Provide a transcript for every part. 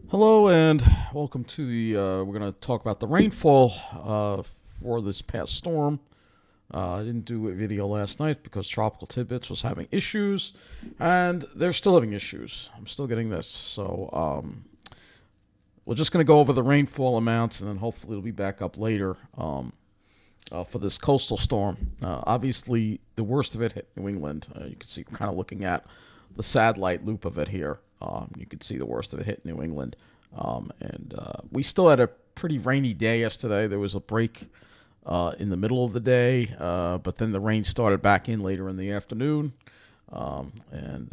Hello and welcome to the. We're going to talk about the rainfall for this past storm. I didn't do a video last night because Tropical Tidbits was having issues, and they're still having issues. I'm still getting this, so we're just going to go over the rainfall amounts, and then hopefully it'll be back up later for this coastal storm. Obviously, the worst of it hit New England. You can see, kind of looking at the satellite loop of it here. You can see the worst of it hit New England. And we still had a pretty rainy day yesterday. There was a break in the middle of the day, but then the rain started back in later in the afternoon. And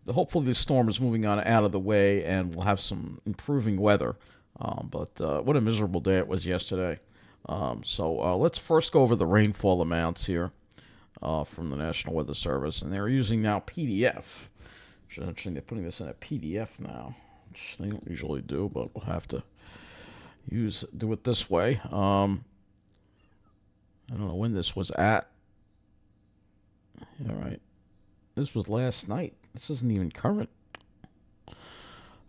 hopefully this storm is moving on out of the way and we'll have some improving weather. But what a miserable day it was yesterday. So let's first go over the rainfall amounts here from the National Weather Service. And they're using now PDF. Interesting, they're putting this in a PDF now, which they don't usually do, but we'll have to do it this way. I don't know when this was at. All right, this was last night. This isn't even current.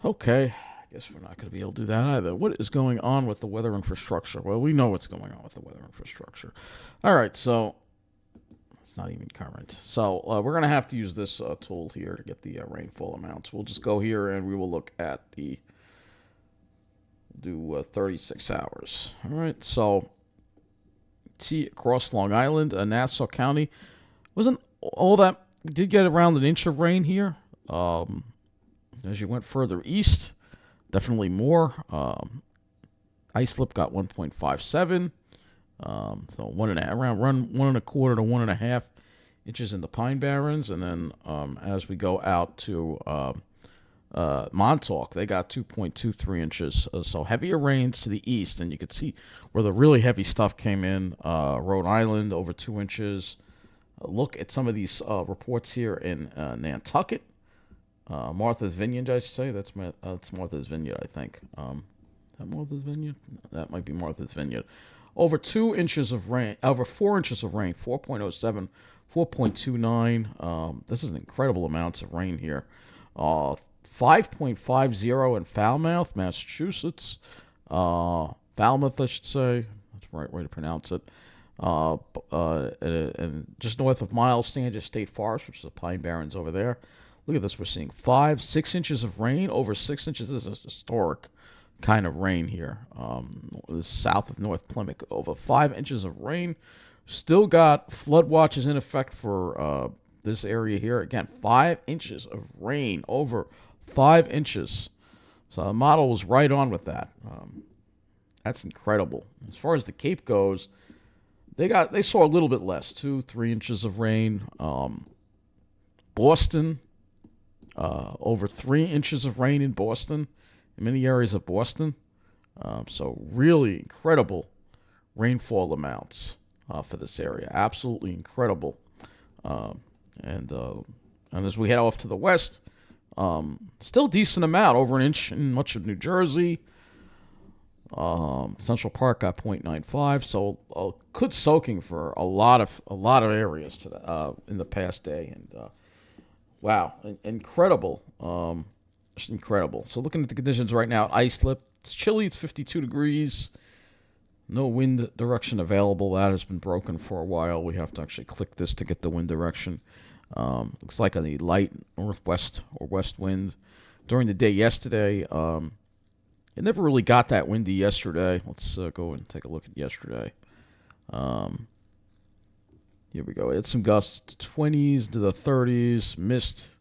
Okay, I guess we're not going to be able to do that either. What is going on with the weather infrastructure? Well, we know what's going on with the weather infrastructure. All right, so it's not even current. So we're going to have to use this tool here to get the rainfall amounts. We'll just go here and we will look at do 36 hours. All right, so see across Long Island, Nassau County, wasn't all that. We did get around an inch of rain here. As you went further east, definitely more. Islip got 1.57. So around 1.25 to 1.5 inches in the Pine Barrens, and then as we go out to Montauk, they got 2.23 inches. So heavier rains to the east, and you could see where the really heavy stuff came in. Rhode Island over 2 inches. Look at some of these reports here in Nantucket, Martha's Vineyard. I should say that's Martha's Vineyard. I think. Is that Martha's Vineyard? That might be Martha's Vineyard. Over 2 inches of rain, over 4 inches of rain, 4.07, 4.29. This is incredible amounts of rain here. 5.50 in Falmouth, Massachusetts. Falmouth, I should say. That's the right way to pronounce it. And just north of Miles, Sanders State Forest, which is the Pine Barrens over there. Look at this. We're seeing 6 inches of rain, over 6 inches. This is historic kind of rain here. South of North Plymouth, over 5 inches of rain. Still got flood watches in effect for this area here. Again, 5 inches of rain, over 5 inches. So the model was right on with that. That's incredible. As far as the Cape goes, they saw a little bit less, 2-3 inches of rain. Boston, over 3 inches of rain in Boston. In many areas of Boston. So really incredible rainfall amounts for this area. Absolutely incredible. And as we head off to the west, still decent amount, over an inch in much of New Jersey. Central Park got 0.95, so good soaking for a lot of areas in the past day. And wow, incredible. Just incredible. So looking at the conditions right now, Islip, it's chilly, it's 52 degrees. No wind direction available. That has been broken for a while. We have to actually click this to get the wind direction. Looks like a light northwest or west wind. During the day yesterday, it never really got that windy yesterday. Let's go and take a look at yesterday. Here we go. It's some gusts to 20s to the 30s, mist.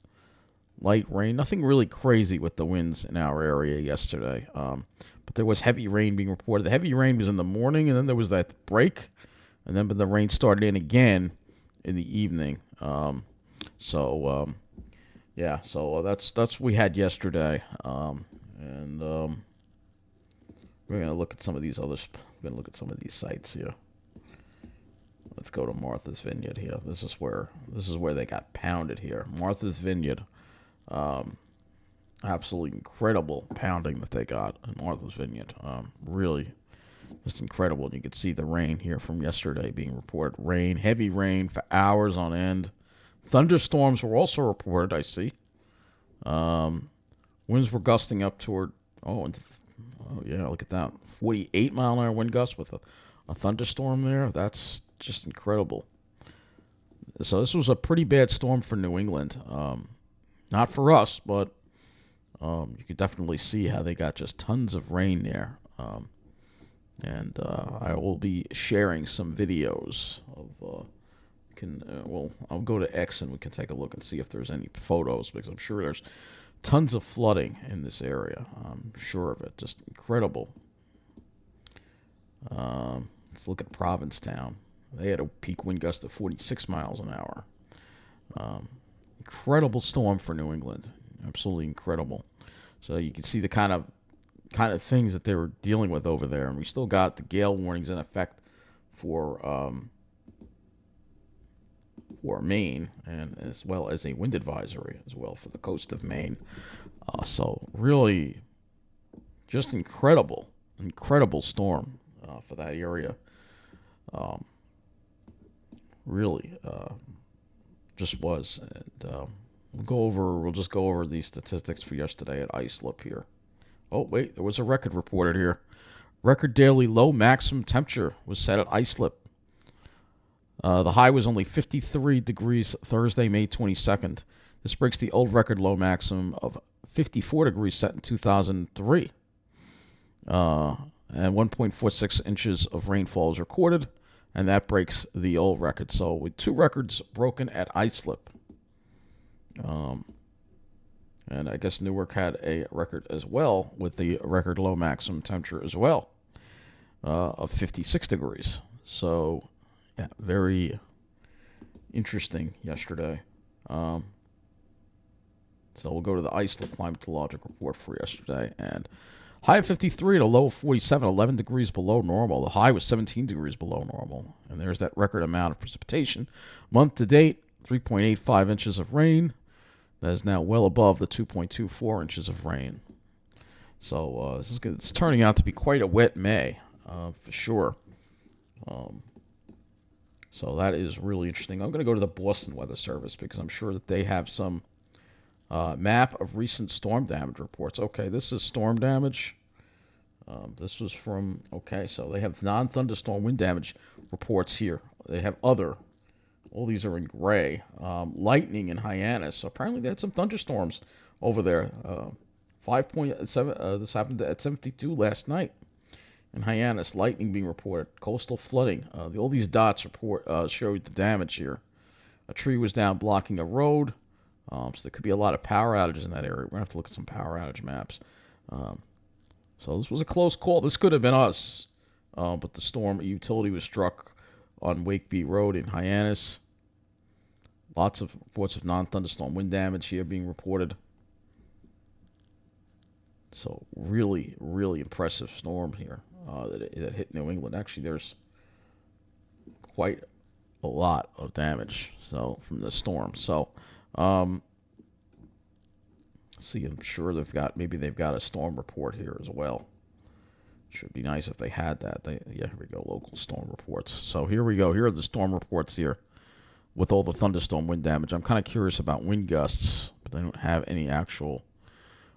Light rain, nothing really crazy with the winds in our area yesterday. But there was heavy rain being reported. The heavy rain was in the morning, and then there was that break, and then the rain started in again in the evening. So that's what we had yesterday. And we're gonna look at some of these others. We're gonna look at some of these sites here. Let's go to Martha's Vineyard here. This is where they got pounded here. Martha's Vineyard. Absolutely incredible pounding that they got in Martha's Vineyard. Really just incredible. You could see the rain here from yesterday being reported. Rain, heavy rain for hours on end. Thunderstorms were also reported, I see. Winds were gusting up toward, oh, oh yeah, look at that. 48-mile-an-hour wind gust with a thunderstorm there. That's just incredible. So this was a pretty bad storm for New England. Not for us, but you could definitely see how they got just tons of rain there. And I will be sharing some videos of. I'll go to X and we can take a look and see if there's any photos, because I'm sure there's tons of flooding in this area. I'm sure of it. Just incredible. Let's look at Provincetown. They had a peak wind gust of 46 miles an hour. Incredible storm for New England. Absolutely incredible. So you can see the kind of things that they were dealing with over there, and we still got the gale warnings in effect for Maine, and as well as a wind advisory as well for the coast of Maine. So really, just incredible storm for that area. Really, just was. And we'll just go over these statistics for yesterday at Islip here. Oh wait, there was a record reported here. Record daily low maximum temperature was set at Islip. The high was only 53 degrees Thursday, May 22nd. This breaks the old record low maximum of 54 degrees set in 2003. And 1.46 inches of rainfall is recorded, and that breaks the old record. So with two records broken at Islip. And I guess Newark had a record as well with the record low maximum temperature as well of 56 degrees. So, yeah, very interesting yesterday. So we'll go to the Islip climatologic report for yesterday. And high of 53 and a low of 47, 11 degrees below normal. The high was 17 degrees below normal. And there's that record amount of precipitation. Month to date, 3.85 inches of rain. That is now well above the 2.24 inches of rain. So it's turning out to be quite a wet May, for sure. So that is really interesting. I'm going to go to the Boston Weather Service because I'm sure that they have some map of recent storm damage reports. Okay, this is storm damage. This was from, so they have non-thunderstorm wind damage reports here. They have other. All these are in gray. Lightning in Hyannis. So apparently they had some thunderstorms over there. 5.7. This happened at 72 last night in Hyannis. Lightning being reported. Coastal flooding. All these dots show the damage here. A tree was down blocking a road. So there could be a lot of power outages in that area. We're going to have to look at some power outage maps. So this was a close call. This could have been us. But the storm utility was struck on Wakeby Road in Hyannis. Lots of reports of non-thunderstorm wind damage here being reported. So really, really impressive storm here that hit New England. Actually, there's quite a lot of damage from the storm. So, see, I'm sure they've got a storm report here as well. Should be nice if they had that. Here we go, local storm reports. So here we go. Here are the storm reports here with all the thunderstorm wind damage. I'm kind of curious about wind gusts, but they don't have any actual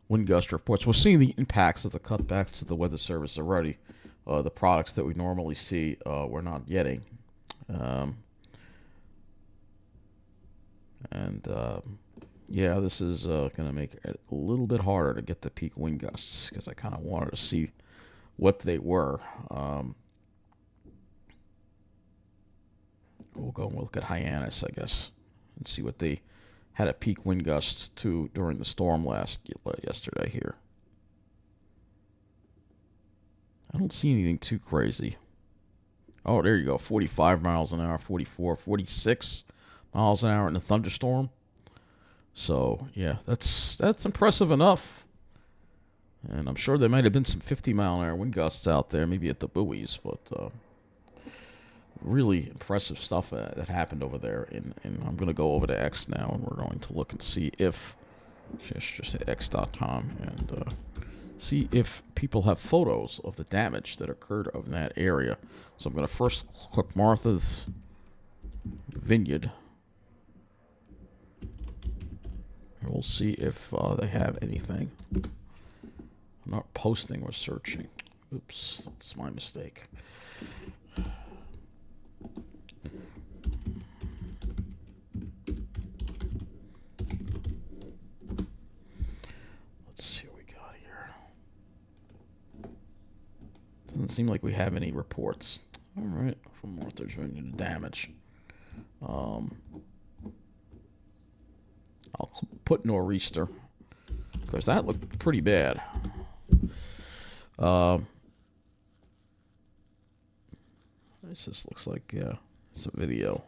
wind gust reports. We're seeing the impacts of the cutbacks to the Weather Service already. The products that we normally see, we're not getting. This is going to make it a little bit harder to get the peak wind gusts because I kind of wanted to see what they were. We'll go and look at Hyannis, I guess, and see what they had a peak wind gusts to during the storm yesterday here. I don't see anything too crazy. Oh, there you go. 45 miles an hour, 44, 46 miles an hour in a thunderstorm. So, yeah, that's impressive enough. And I'm sure there might have been some 50-mile-an-hour wind gusts out there, maybe at the buoys, but really impressive stuff that happened over there. And I'm going to go over to X now, and we're going to look and see if, just at x.com, and see if people have photos of the damage that occurred in that area. So I'm going to first click Martha's Vineyard. We'll see if they have anything. I'm not posting or searching. Oops, that's my mistake. Let's see what we got here. Doesn't seem like we have any reports. All right, from Martha's Vineyard damage. I'll put nor'easter because that looked pretty bad. This just looks like it's a video.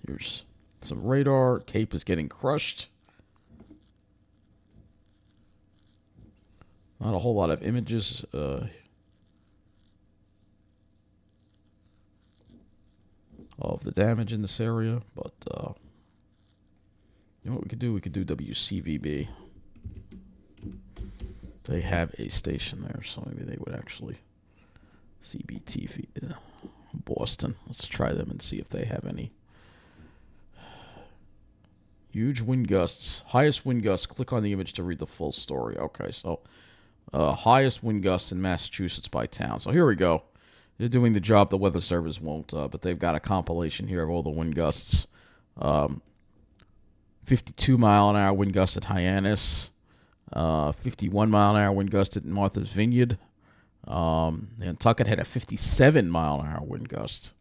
Here's some radar. Cape is getting crushed. Not a whole lot of images. Of the damage in this area, but you know what we could do? We could do WCVB. They have a station there, so maybe they would actually CBT Boston. Let's try them and see if they have any. Huge wind gusts. Highest wind gusts. Click on the image to read the full story. Okay, so highest wind gusts in Massachusetts by town. So here we go. They're doing the job the Weather Service won't, but they've got a compilation here of all the wind gusts. 52 mile an hour wind gust at Hyannis. 51 mile an hour wind gust at Martha's Vineyard. Nantucket had a 57 mile an hour wind gust.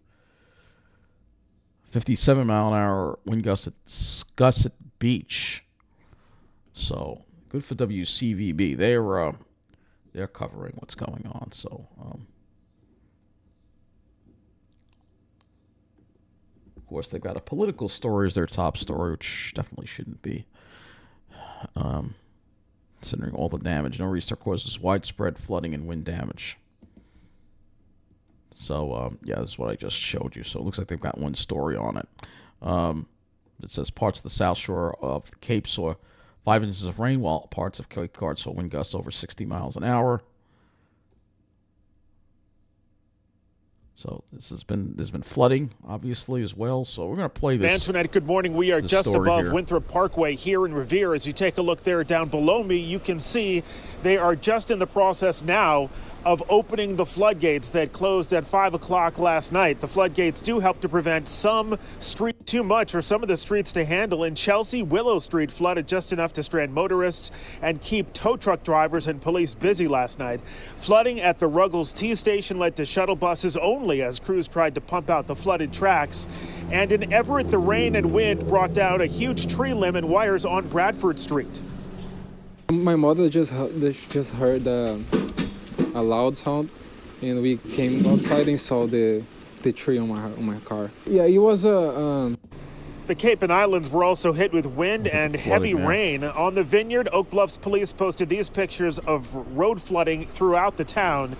57 mile an hour wind gust at Scusset Beach. So good for WCVB. They're covering what's going on. So of course they've got a political story as their top story, which definitely shouldn't be. Considering all the damage, nor'easter causes widespread flooding and wind damage. So, yeah, this is what I just showed you. So it looks like they've got one story on it. It says parts of the south shore of the Cape saw 5 inches of rain, while parts of Cape Cod saw wind gusts over 60 miles an hour. So there's been flooding, obviously, as well. So we're going to play this. Antoinette, good morning. We are just above Winthrop Parkway here in Revere. As you take a look there down below me, you can see they are just in the process now of opening the floodgates that closed at 5 o'clock last night. The floodgates do help to prevent some street too much for some of the streets to handle. In Chelsea, Willow Street flooded just enough to strand motorists and keep tow truck drivers and police busy last night. Flooding at the Ruggles T station led to shuttle buses only as crews tried to pump out the flooded tracks. And in Everett, the rain and wind brought down a huge tree limb and wires on Bradford Street. My mother just heard a loud sound, and we came outside and saw the tree on my car. Yeah, it was a. The Cape and Islands were also hit with wind and heavy rain. On the Vineyard, Oak Bluffs police posted these pictures of road flooding throughout the town.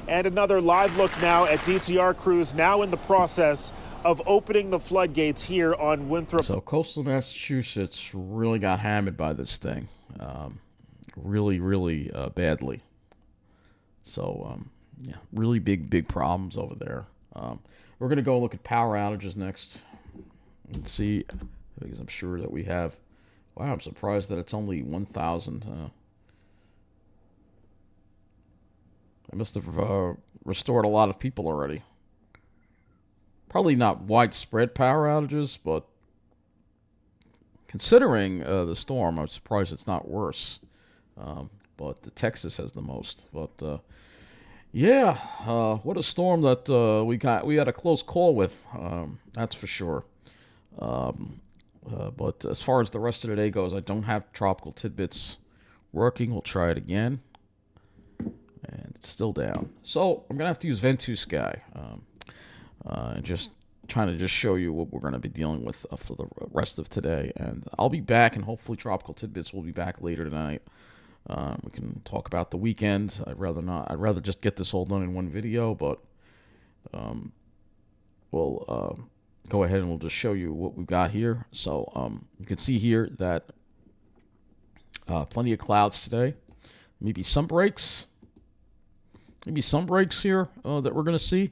And another live look now at DCR crews now in the process of opening the floodgates here on Winthrop. So coastal Massachusetts really got hammered by this thing, really badly. So, yeah, really big problems over there. We're going to go look at power outages next and see, because I'm sure that we have. Wow, I'm surprised that it's only 1,000. I must have restored a lot of people already. Probably not widespread power outages, but considering the storm, I'm surprised it's not worse. But Texas has the most. But yeah, what a storm that we got. We had a close call with. That's for sure. But as far as the rest of the day goes, I don't have tropical tidbits working. We'll try it again, and it's still down. So I'm gonna have to use Ventusky, and just trying to show you what we're gonna be dealing with for the rest of today. And I'll be back, and hopefully tropical tidbits will be back later tonight. We can talk about the weekend. I'd rather not. I'd rather just get this all done in one video, but we'll go ahead and we'll just show you what we've got here. So you can see here that plenty of clouds today. Maybe some breaks. Maybe some breaks here that we're going to see.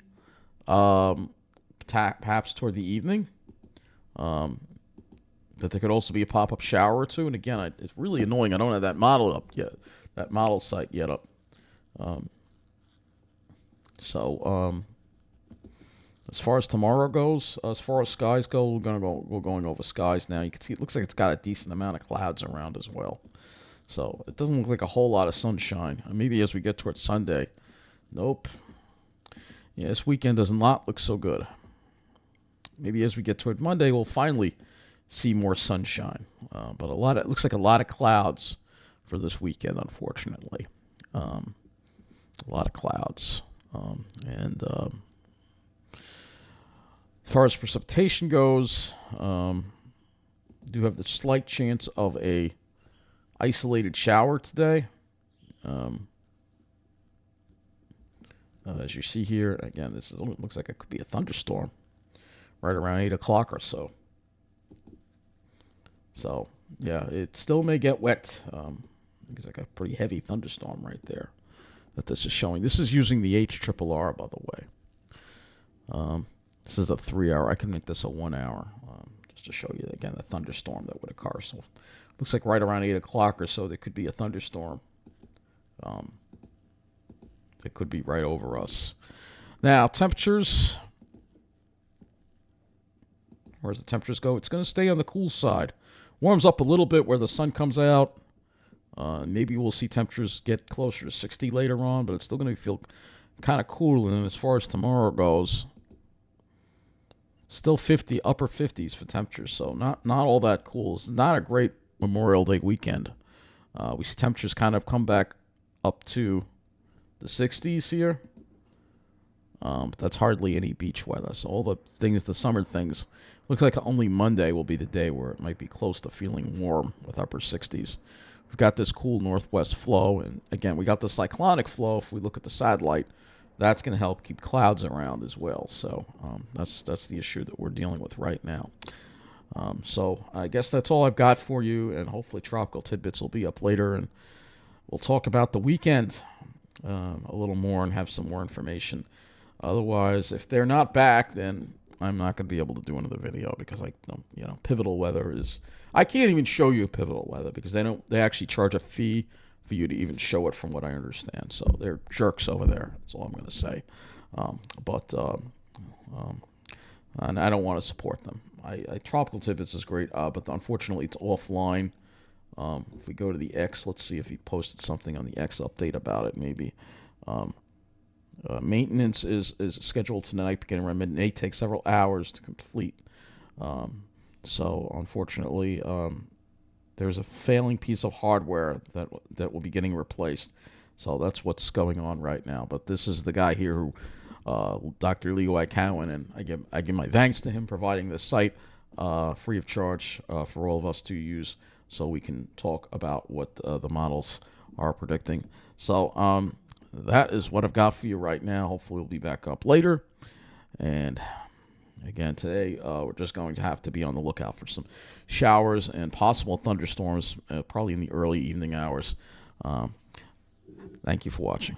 Perhaps toward the evening. that there could also be a pop-up shower or two. And again, it's really annoying. I don't have that model up yet, that model site yet up. As far as tomorrow goes, as far as skies go, we're going over skies now. You can see it looks like it's got a decent amount of clouds around as well. So it doesn't look like a whole lot of sunshine. Maybe as we get towards Sunday. Nope. Yeah, this weekend does not look so good. Maybe as we get toward Monday, we'll finally see more sunshine. But it looks like a lot of clouds for this weekend, unfortunately. A lot of clouds. As far as precipitation goes, do have the slight chance of a isolated shower today. As you see here, again, looks like it could be a thunderstorm right around 8 o'clock or so. So, yeah, it still may get wet. It's like a pretty heavy thunderstorm right there that this is showing. This is using the HRRR, by the way. This is a 3-hour. I can make this a 1 hour just to show you, again, the thunderstorm that would occur. So, looks like right around 8 o'clock or so, there could be a thunderstorm. It could be right over us. Now, temperatures. Where's the temperatures go? It's going to stay on the cool side. Warms up a little bit where the sun comes out. Maybe we'll see temperatures get closer to 60 later on, but it's still going to feel kind of cool. And as far as tomorrow goes, still 50, upper 50s for temperatures, so not all that cool. It's not a great Memorial Day weekend. We see temperatures kind of come back up to the 60s here. But that's hardly any beach weather. So all the things, the summer things, looks like only Monday will be the day where it might be close to feeling warm with upper 60s. We've got this cool northwest flow, and again, we got the cyclonic flow. If we look at the satellite, that's going to help keep clouds around as well. So that's the issue that we're dealing with right now. So I guess that's all I've got for you, and hopefully Tropical Tidbits will be up later, and we'll talk about the weekend a little more and have some more information. Otherwise, if they're not back, then I'm not going to be able to do another video because, pivotal weather is. I can't even show you pivotal weather because they actually charge a fee for you to even show it, from what I understand. So they're jerks over there. That's all I'm going to say. And I don't want to support them. Tropical Tidbits is great, but unfortunately it's offline. If we go to the X, let's see if he posted something on the X update about it. Maybe. Maintenance is scheduled tonight, beginning around midnight. It takes several hours to complete. So unfortunately, there's a failing piece of hardware that will be getting replaced. So that's what's going on right now. But this is the guy here who, Dr. Leo Cowan, and I give my thanks to him providing this site free of charge for all of us to use, so we can talk about what the models are predicting. So that is what I've got for you right now. Hopefully we'll be back up later. And again, today we're just going to have to be on the lookout for some showers and possible thunderstorms, probably in the early evening hours. Thank you for watching.